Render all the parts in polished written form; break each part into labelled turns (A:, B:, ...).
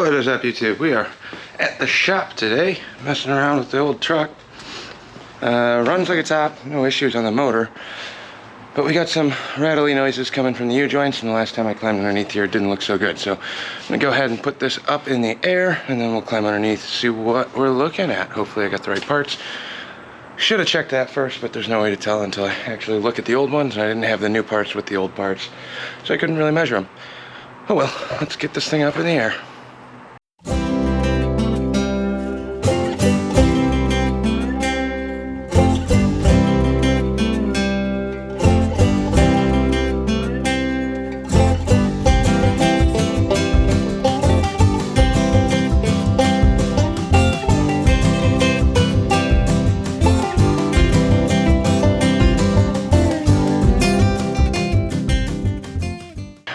A: What is up, YouTube? We are at the shop today, messing around with the old truck. Runs like a top, no issues on the motor. But we got some rattly noises coming from the U-joints, and the last time I climbed underneath here, it didn't look so good. So I'm gonna go ahead and put this up in the air, and then we'll climb underneath, see what we're looking at. Hopefully I got the right parts. Should have checked that first, but there's no way to tell until I actually look at the old ones, and I didn't have the new parts with the old parts, so I couldn't really measure them. Oh well, let's get this thing up in the air.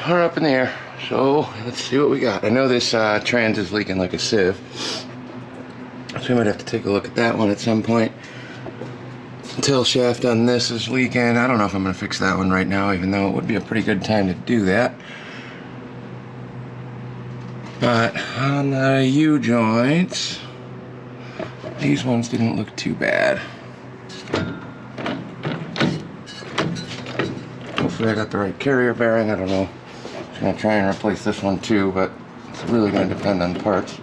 A: We're up in the air, so let's see what we got. I know this trans is leaking like a sieve, so we might have to take a look at that one at some point. Tail shaft on this is leaking. I don't know if I'm going to fix that one right now, even though it would be a pretty good time to do that. But on the U-joints, these ones didn't look too bad. Hopefully I got the right carrier bearing, I don't know. I'm going to try and replace this one too, but it's really going to depend on parts.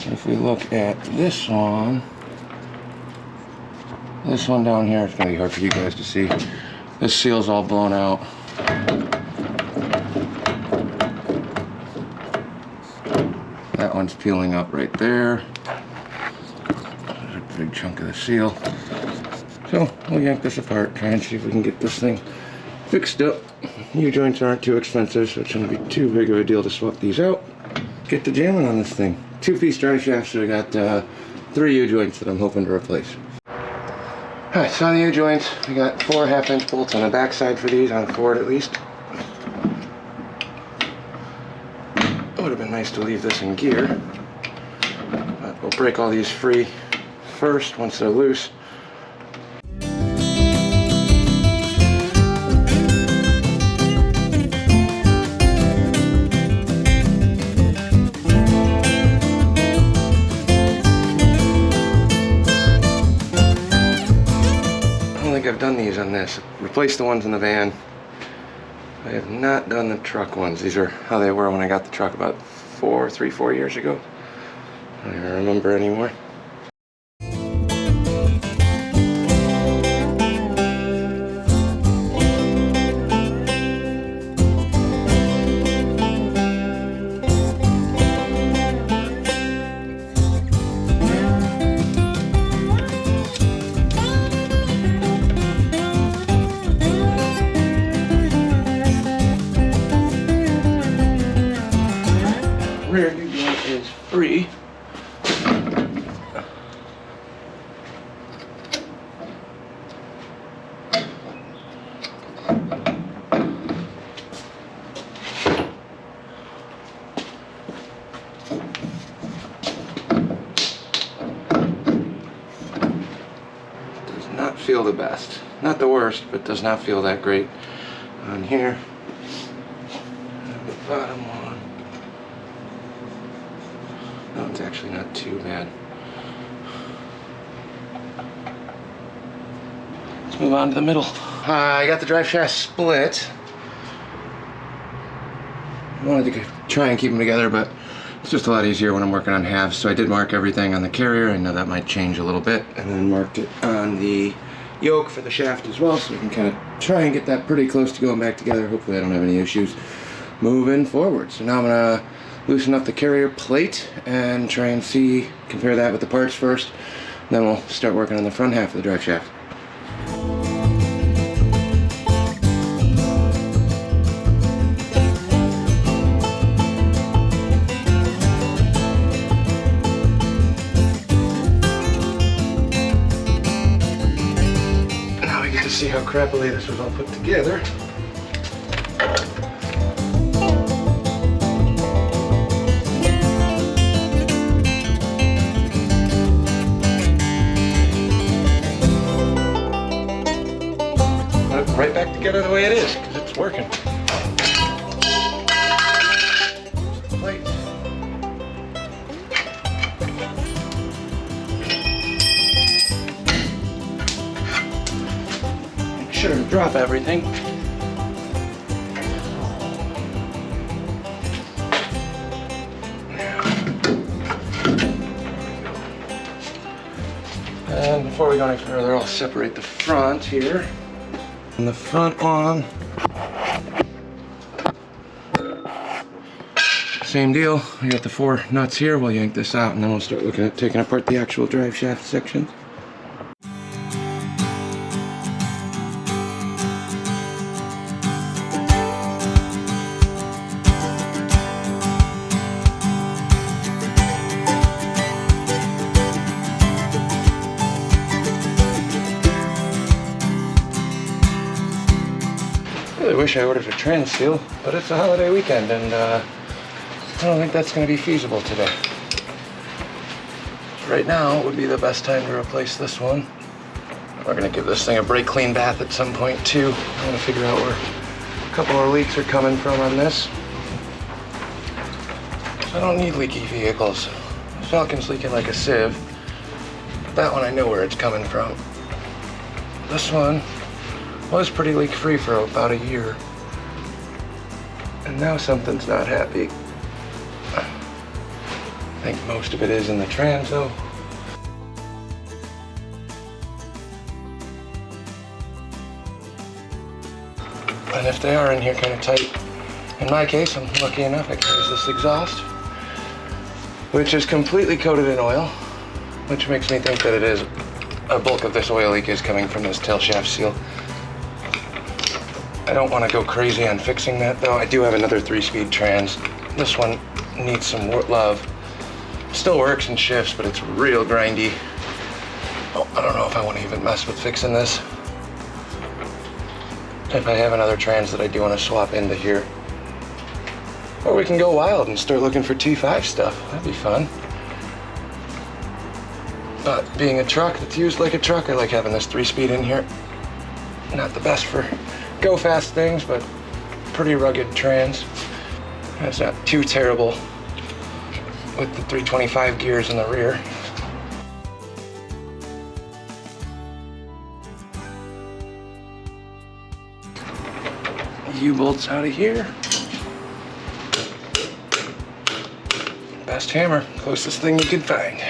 A: If we look at this one down here, it's going to be hard for you guys to see. This seal's all blown out. That one's peeling up right there. There's a big chunk of the seal. So we'll yank this apart, try and see if we can get this thing fixed up. U-joints aren't too expensive, so it shouldn't be too big of a deal to swap these out. Get to jamming on this thing. 2-piece drive shaft, so we got 3 U-joints that I'm hoping to replace. Alright, so on the U-joints, we got 4 1/2-inch bolts on the back side for these, on a Ford at least. It would have been nice to leave this in gear, but we'll break all these free first once they're loose. I've done these on this. Replaced the ones in the van. I have not done the truck ones. These are how they were when I got the truck about 4 years ago. I don't even remember anymore. Rear U-joint is free. Does not feel the best. Not the worst, but does not feel that great on here. And the bottom one. No, it's actually not too bad. Let's move on to the middle. I got the drive shaft split. I wanted to try and keep them together, but it's just a lot easier when I'm working on halves. So I did mark everything on the carrier. I know that might change a little bit. And then marked it on the yoke for the shaft as well, so we can kind of try and get that pretty close to going back together. Hopefully I don't have any issues moving forward. So now I'm going to loosen up the carrier plate and try and compare that with the parts first. Then we'll start working on the front half of the drive shaft. Now we get to see how crappily this was all put together. Right back together the way it is, because it's working. Plate. sure to drop everything. And before we go any further, I'll separate the front here. And the front one, same deal. We got the 4 nuts here. We'll yank this out and then we'll start looking at taking apart the actual drive shaft section. I really wish I ordered a trans seal, but it's a holiday weekend and I don't think that's going to be feasible today. Right now would be the best time to replace this one. We're going to give this thing a brake clean bath at some point too. I'm going to figure out where a couple of leaks are coming from on this. So I don't need leaky vehicles. The Falcon's leaking like a sieve. That one I know where it's coming from. This one was pretty leak-free for about a year. And now something's not happy. I think most of it is in the trans though. And if they are in here kind of tight, in my case, I'm lucky enough I can use this exhaust, which is completely coated in oil, which makes me think that it is a bulk of this oil leak is coming from this tail shaft seal. I don't want to go crazy on fixing that though. I do have another 3-speed trans. This one needs some love. Still works and shifts, but it's real grindy. Oh, I don't know if I want to even mess with fixing this. If I have another trans that I do want to swap into here. Or we can go wild and start looking for T5 stuff. That'd be fun. But being a truck that's used like a truck, I like having this 3-speed in here. Not the best for go fast things, but pretty rugged trans. It's not too terrible with the 325 gears in the rear. U-bolts out of here. Best hammer, closest thing you can find.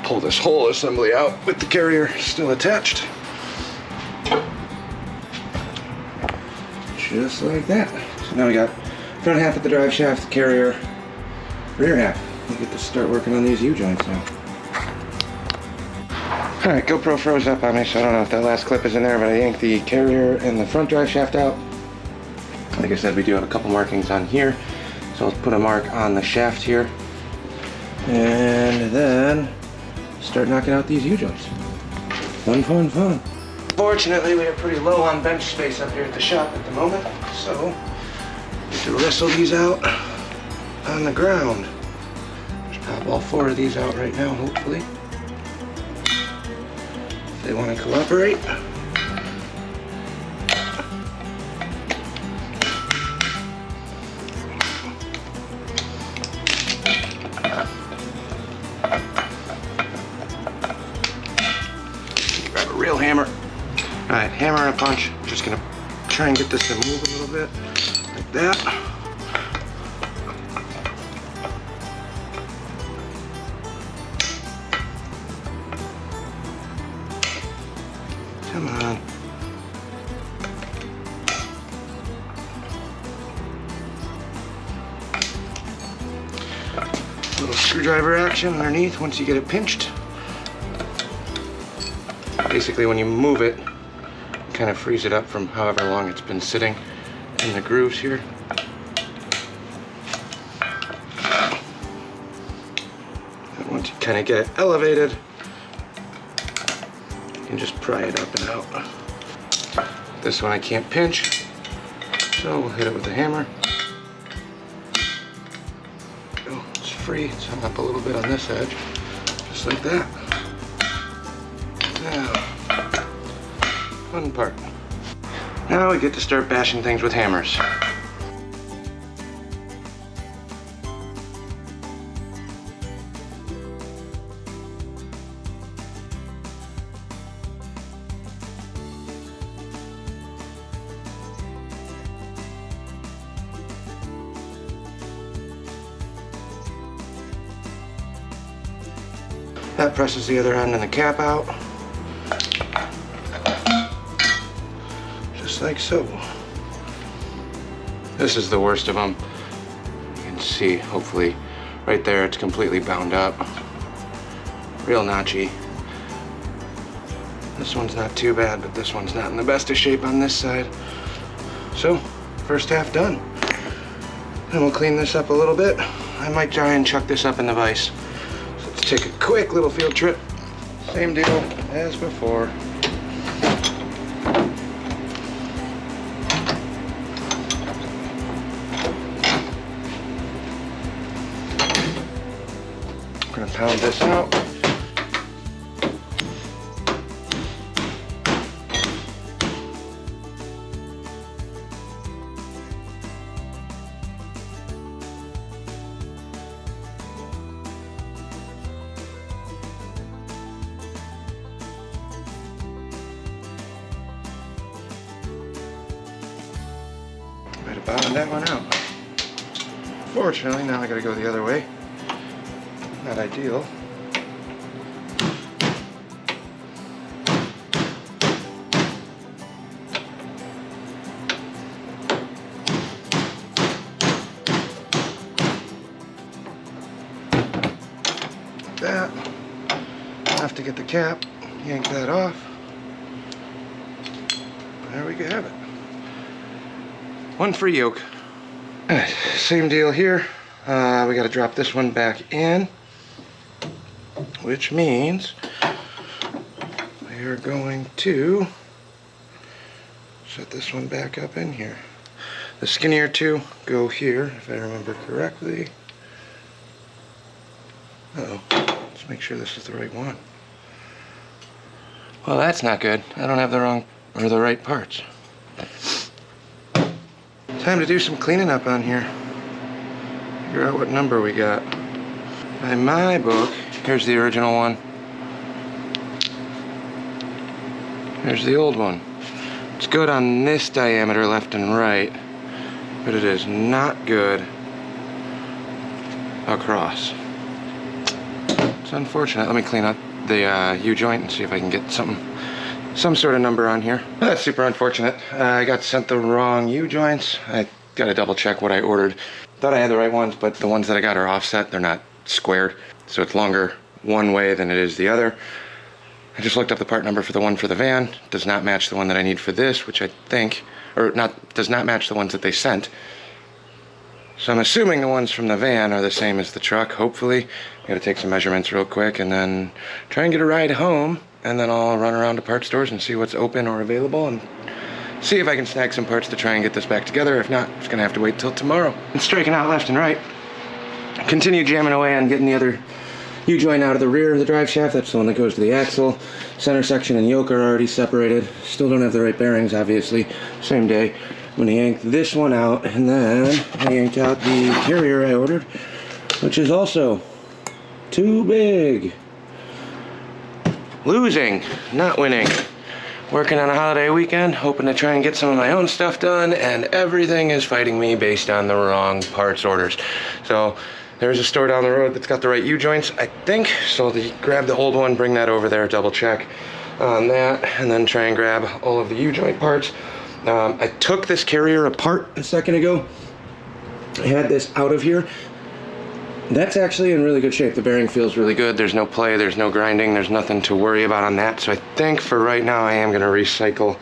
A: Pull this whole assembly out with the carrier still attached. Just like that. So now we got front half of the drive shaft, the carrier, rear half. We get to start working on these U-joints now. Alright, GoPro froze up on me, so I don't know if that last clip is in there, but I yanked the carrier and the front drive shaft out. Like I said, we do have a couple markings on here, so I'll put a mark on the shaft here. And then start knocking out these U-joints. Fun, fun, fun. Fortunately, we are pretty low on bench space up here at the shop at the moment, so we have to wrestle these out on the ground. Just pop all 4 of these out right now, hopefully. If they want to cooperate. Real hammer. Alright, hammer and a punch. I'm just gonna try and get this to move a little bit. Like that. Come on. Little screwdriver action underneath once you get it pinched. Basically, when you move it, kind of frees it up from however long it's been sitting in the grooves here. And once you kind of get it elevated, you can just pry it up and out. This one I can't pinch, so we'll hit it with a hammer. Oh, it's free. It's hung up a little bit on this edge, just like that. Now, fun part. Now we get to start bashing things with hammers. That presses the other end and the cap out. Just like so. This is the worst of them. You can see, hopefully, right there, it's completely bound up. Real notchy. This one's not too bad, but this one's not in the best of shape on this side. So, first half done. And we'll clean this up a little bit. I might try and chuck this up in the vise. So let's take a quick little field trip. Same deal as before. I'm gonna pound this out. Might have bottomed that one out. Fortunately, now I gotta go the other way. Not ideal. Like that. I'll have to get the cap, yank that off. There we have it. One free yoke. Alright, same deal here. We got to drop this one back in, which means we are going to set this one back up in here. The skinnier two go here, if I remember correctly. Uh-oh, let's make sure this is the right one. Well, that's not good. I don't have the wrong or the right parts. Time to do some cleaning up on here. Figure out what number we got. By my book, here's the original one. Here's the old one. It's good on this diameter left and right, but it is not good across. It's unfortunate. Let me clean up the U-joint and see if I can get some sort of number on here. That's super unfortunate. I got sent the wrong U-joints. I gotta double check what I ordered. Thought I had the right ones, but the ones that I got are offset. They're not squared, so it's longer one way than it is the other. I just looked up the part number for the one for the van. Does not match the one that I need for this, which I think, or not, does not match the ones that they sent. So I'm assuming the ones from the van are the same as the truck, hopefully. I gotta take some measurements real quick and then try and get a ride home, and then I'll run around to parts stores and see what's open or available and see if I can snag some parts to try and get this back together. If not, it's gonna have to wait till tomorrow. I'm striking out left and right. Continue jamming away on getting the other U-joint out of the rear of the drive shaft. That's the one that goes to the axle. Center section and yoke are already separated. Still don't have the right bearings, obviously. Same day. I'm gonna yank this one out, and then I yanked out the carrier I ordered, which is also too big. Losing, not winning. Working on a holiday weekend, hoping to try and get some of my own stuff done, and everything is fighting me based on the wrong parts orders. So there's a store down the road that's got the right U-joints, I think. So I'll grab the old one, bring that over there, double check on that, and then try and grab all of the U-joint parts. I took this carrier apart a second ago. I had this out of here. That's actually in really good shape. The bearing feels really good. There's no play, there's no grinding, there's nothing to worry about on that. So I think for right now I am gonna recycle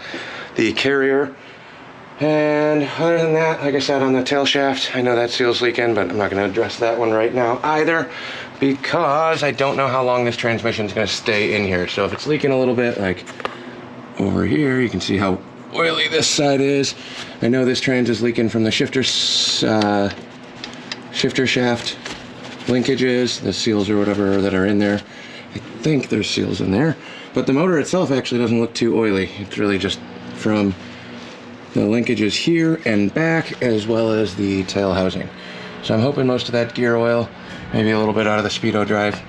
A: the carrier. And other than that, like I said, on the tail shaft, I know that seal's leaking, but I'm not gonna address that one right now either, because I don't know how long this transmission is gonna stay in here. So if it's leaking a little bit, like over here, you can see how oily this side is. I know this trans is leaking from the shifter shaft linkages, the seals or whatever that are in there. I think there's seals in there, but the motor itself actually doesn't look too oily. It's really just from the linkages here and back, as well as the tail housing. So I'm hoping most of that gear oil, maybe a little bit out of the speedo drive.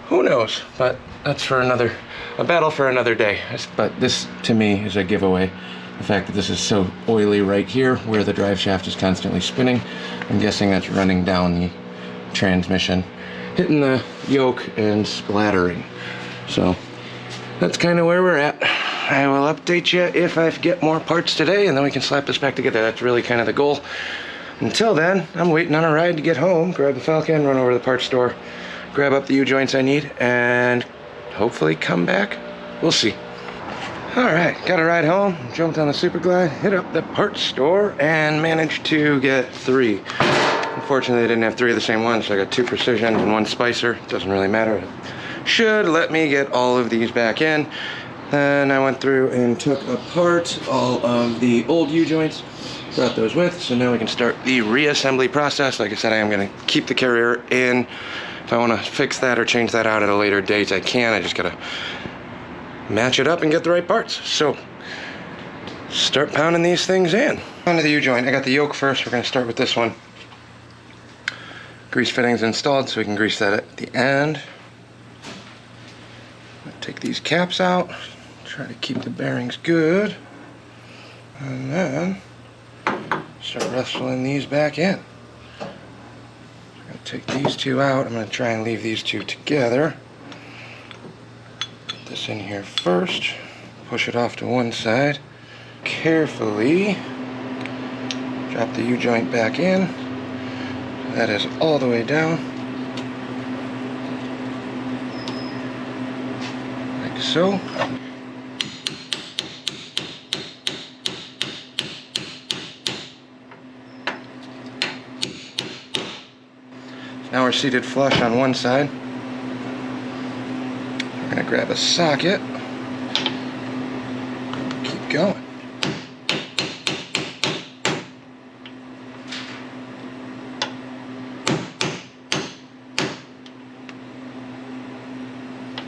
A: Who knows? But that's for a battle for another day. But this, to me, is a giveaway. The fact that this is so oily right here, where the drive shaft is constantly spinning. I'm guessing that's running down the transmission. hitting the yoke and splattering. So that's kind of where we're at. I will update you if I get more parts today, and then we can slap this back together. That's really kind of the goal. Until then, I'm waiting on a ride to get home, grab the Falcon, run over to the parts store, grab up the U-joints I need, and hopefully come back. We'll see. All right, got a ride home, jumped on the Super Glide, hit up the parts store, and managed to get 3. Unfortunately, I didn't have 3 of the same ones, so I got 2 Precision and 1 Spicer. Doesn't really matter. It should let me get all of these back in. Then I went through and took apart all of the old U-joints, brought those with, so now we can start the reassembly process. Like I said, I am going to keep the carrier in. If I want to fix that or change that out at a later date, I can. I just got to match it up and get the right parts. So, start pounding these things in. Onto the U-joint. I got the yoke first. We're going to start with this one. Grease fittings installed, so we can grease that at the end. Take these caps out. Try to keep the bearings good, and then start wrestling these back in. I'm going to take these 2 out. I'm going to try and leave these 2 together. Put this in here first. Push it off to one side. Carefully drop the U-joint back in. That is all the way down. Like so. Now we're seated flush on one side. We're going to grab a socket. Keep going.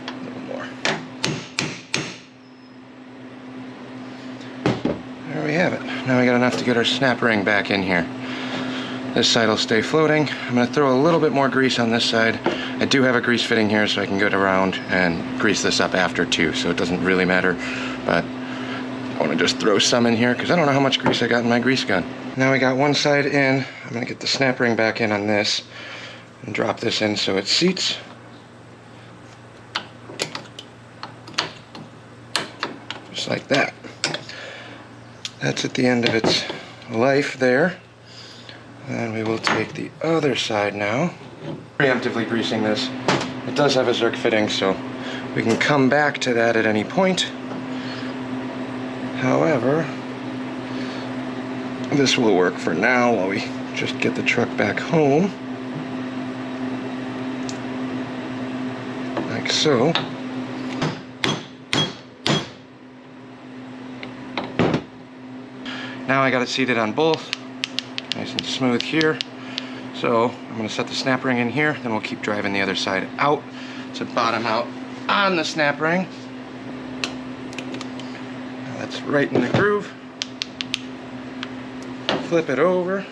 A: A little more. There we have it. Now we got enough to get our snap ring back in here. This side will stay floating. I'm going to throw a little bit more grease on this side. I do have a grease fitting here, so I can go around and grease this up after too, so it doesn't really matter. But I want to just throw some in here because I don't know how much grease I got in my grease gun. Now we got one side in. I'm going to get the snap ring back in on this and drop this in so it seats. Just like that. That's at the end of its life there. And we will take the other side now. Preemptively greasing this. It does have a Zerk fitting, so we can come back to that at any point. However, this will work for now while we just get the truck back home. Like so. Now I got it seated on both. Nice and smooth here. So I'm going to set the snap ring in here, then we'll keep driving the other side out to bottom out on the snap ring. Now that's right in the groove. Flip it over.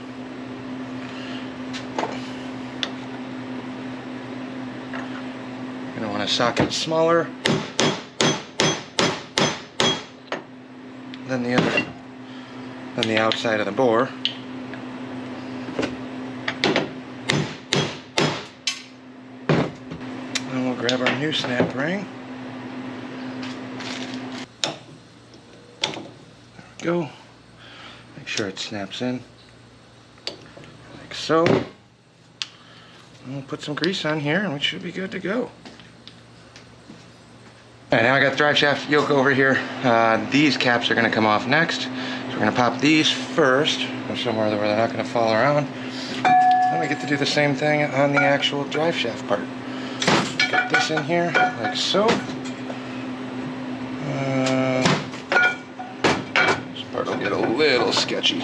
A: You're going to want to socket it smaller than the outside of the bore. Grab our new snap ring. There we go. Make sure it snaps in. Like so. And we'll put some grease on here and we should be good to go. Alright, now I got the drive shaft yoke over here. These caps are going to come off next. So we're going to pop these first. Go somewhere where they're not going to fall around. Then we get to do the same thing on the actual drive shaft part. Get this in here, like so. This part will get a little sketchy.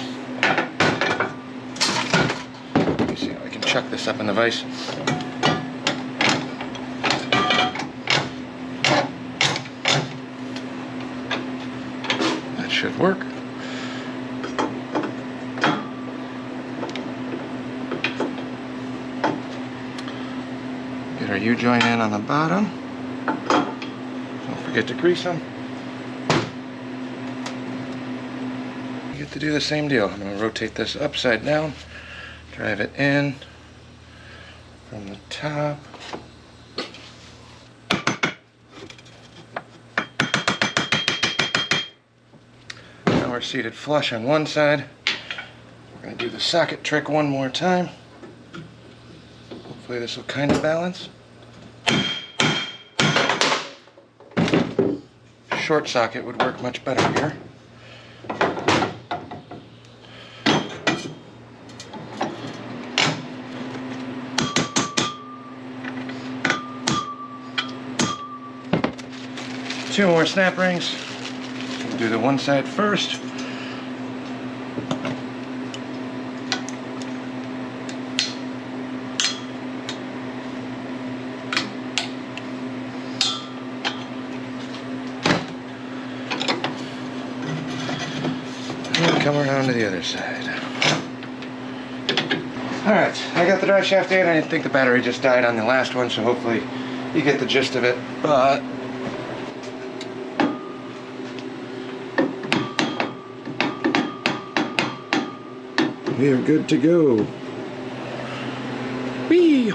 A: Let me see how I can chuck this up in the vise. That should work. Get our U-joint in on the bottom. Don't forget to grease them. You get to do the same deal. I'm going to rotate this upside down, drive it in from the top. Now we're seated flush on one side. We're going to do the socket trick one more time. Hopefully this will kind of balance. Short socket would work much better here. Two more snap rings. We'll do the one side first. And come around to the other side. Alright, I got the drive shaft in. I think the battery just died on the last one, so hopefully you get the gist of it. But we are good to go. Whee!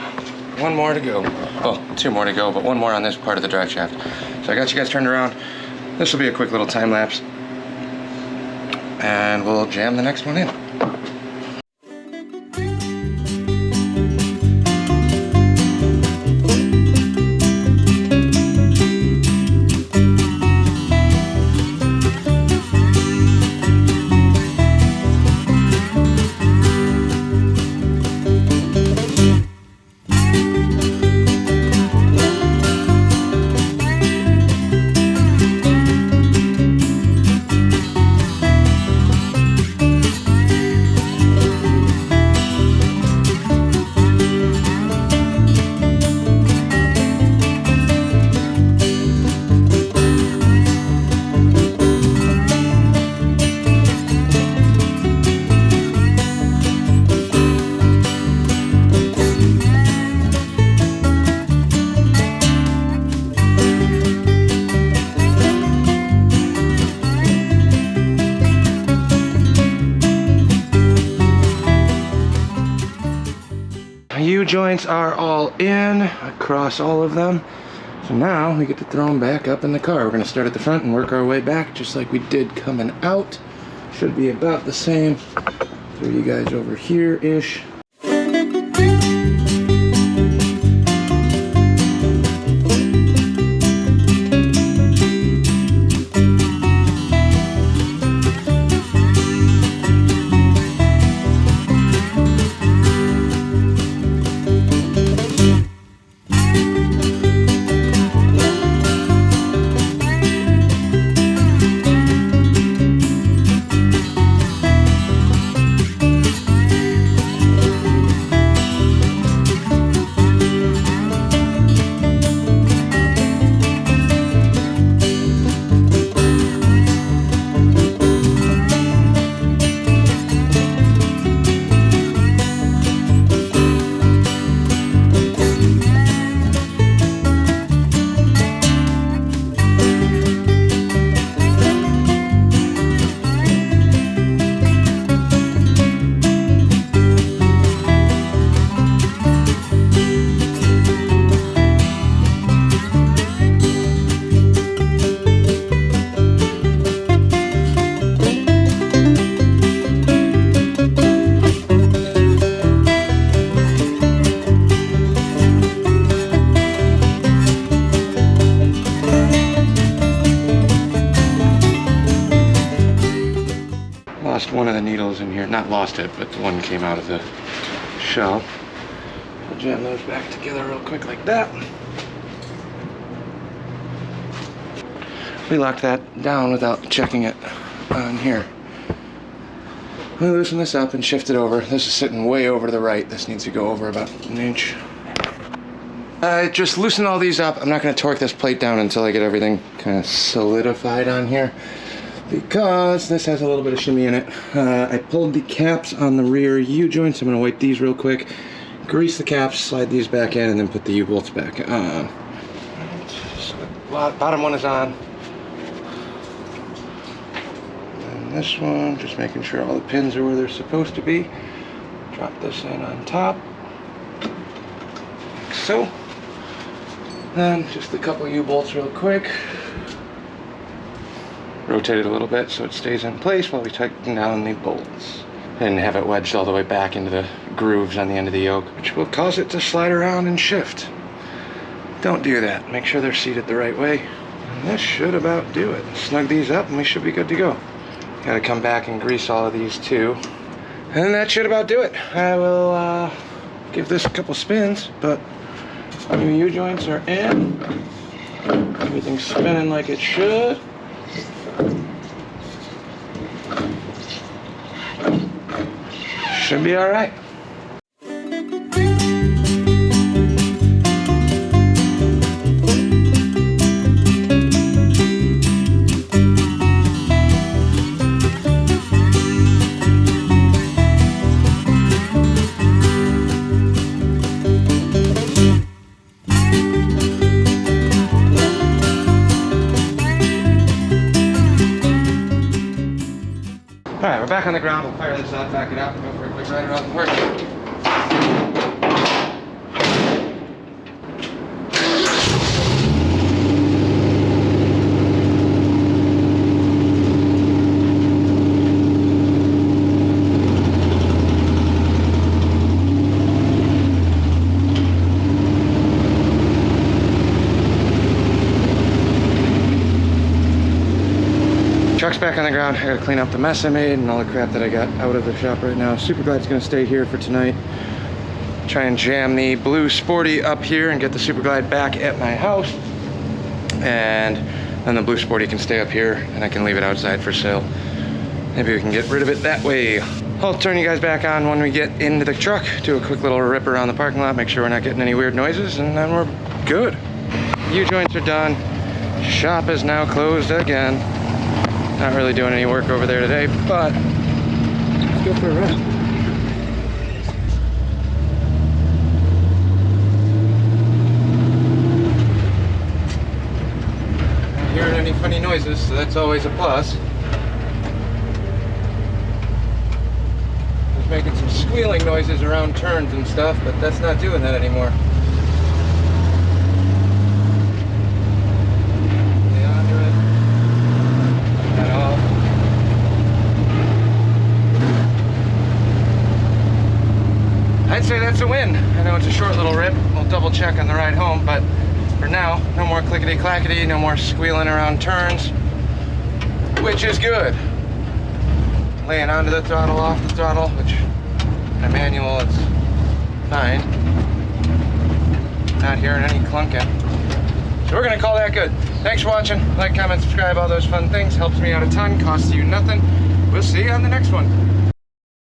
A: One more to go. Well, two more to go, but one more on this part of the drive shaft. So I got you guys turned around. This will be a quick little time lapse. And we'll jam the next one in. U-joints are all in across all of them. So now we get to throw them back up in the car. We're going to start at the front and work our way back just like we did coming out. Should be about the same. Throw you guys over here-ish. One of the needles in here, not lost it, but one came out of the shell. We'll jam those back together real quick like that. We locked that down without checking it on here. We loosen this up and shift it over. This is sitting way over to the right. This needs to go over about an inch. Just loosen all these up. I'm not going to torque this plate down until I get everything kind of solidified on here, because this has a little bit of shimmy in it. I pulled the caps on the rear U-joints. I'm going to wipe these real quick, grease the caps, slide these back in, and then put the U-bolts back on. So the bottom one is on. And this one, just making sure all the pins are where they're supposed to be. Drop this in on top. so. Then just a couple U-bolts real quick. Rotate it a little bit so it stays in place while we tighten down the bolts. And have it wedged all the way back into the grooves on the end of the yoke, which will cause it to slide around and shift. Don't do that. Make sure they're seated the right way. And this should about do it. Snug these up and we should be good to go. Gotta come back and grease all of these too. And that should about do it. I will give this a couple spins, but our new U-joints are in. Everything's spinning like it should. Should be all right. Alright, we're back on the ground. We'll fire this up, back it up, and go for a quick ride around the work. Truck's back on the ground. I gotta clean up the mess I made and all the crap that I got out of the shop right now. Super glide's gonna stay here for tonight. Try and jam the blue Sporty up here and get the Super Glide back at my house. And then the blue Sporty can stay up here and I can leave it outside for sale. Maybe we can get rid of it that way. I'll turn you guys back on when we get into the truck. Do a quick little rip around the parking lot, make sure we're not getting any weird noises, and then we're good. U-joints are done. Shop is now closed again. Not really doing any work over there today, but let's go for a ride. Not hearing any funny noises, so that's always a plus. I was making some squealing noises around turns and stuff, but that's not doing that anymore. I'd say that's a win. I know it's a short little rip. We'll double check on the ride home, but for now, no more clickety-clackety, no more squealing around turns, which is good. Laying onto the throttle, off the throttle, which in a manual it's fine. Not hearing any clunking. So we're gonna call that good. Thanks for watching. Like, comment, subscribe, all those fun things. Helps me out a ton, costs you nothing. We'll see you on the next one.